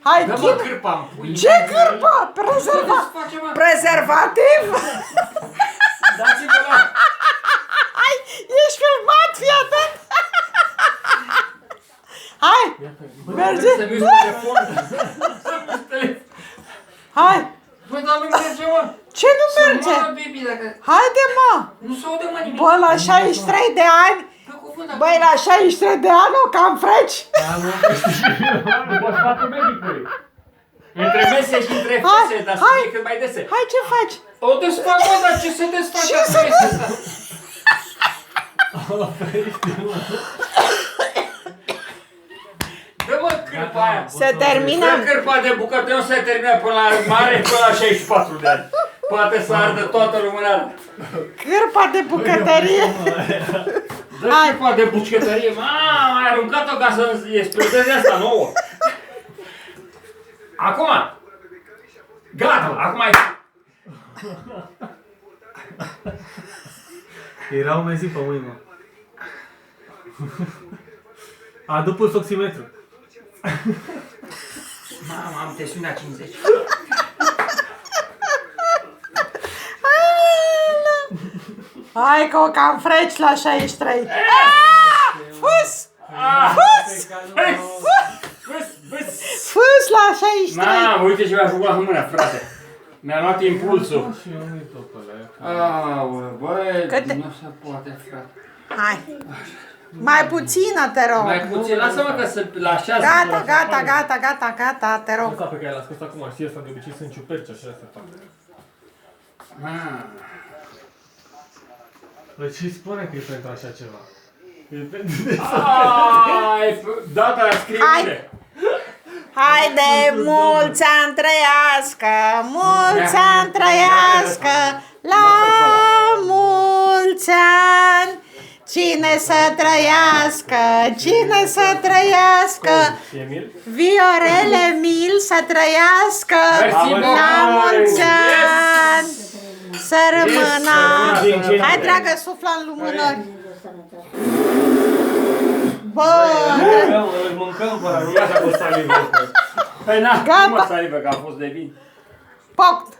Hai, dă-mă cârpa în pui. Ce cârpa? Prezervativ? Dați-vă la... Hai, ești filmat, fii atent! Hai, merge! Să-mi uzi telefon. Hai! Băi, dar nu merge, mă. Ce nu merge? Mă, baby, dacă... Haide, mă! Nu se aude, mă, nimic. Bă, la 63 de ani, Pe cuvânt, dacă... băi, la 63 de ani o cam freci! Nu poți face medicului. Între mese și între Hai, fese, dar să hai. fie cât mai dese. Hai, ce faci? O desfac, mă, dar ce se desface Ce cu se mese ăsta? Dă-mă cârpa aia. Se termină. Dă cârpa de bucătăion se termină până la mare, până la 64 de ani. Poate să ardă toată lumânarea. Cârpa de bucătărie. Dă cârpa de bucătărie. Mamă, ai aruncat-o ca să-mi explodeze asta nouă. Acum. Gata, acum ai... Era o mezi pe mâini, mă. Adu pus oximetru. Mamă, am tensiunea 50. Hai că o cam freci la 63. Fus! Fus! Fus la 63. Mamă, uite ce mi-a făcut la mână, frate. Mi-a luat impulsul. Și eu nu-i tot pe ăla. Aoleu, băi, Câte? nu se poate, frate. Hai. Mai puțină, te rog. Mai puțin, lasă-mă că să la 6. Gata, gata, gata, gata, gata, te rog. Asta pe care l-a scos acum, știi, ăsta de obicei sunt ciuperci, așa se fac. Păi ce spune că e pentru așa ceva? E pentru... Ai, data la scriere. Haide, mulți ani trăiască, mulți ani trăiască, la mulți ani. Cine să trăiască, cine să trăiască, Emil? Viorel Emil să trăiască, Mersi, la bă! mulți Yes! ani. Să rămână. Yes! Hai, dragă, sufla în lumânări. Bă, Îl mâncăm pe ăla, nu așa cu salivă. Păi na, Gata. nu mă salivă că a fost de vin. poct.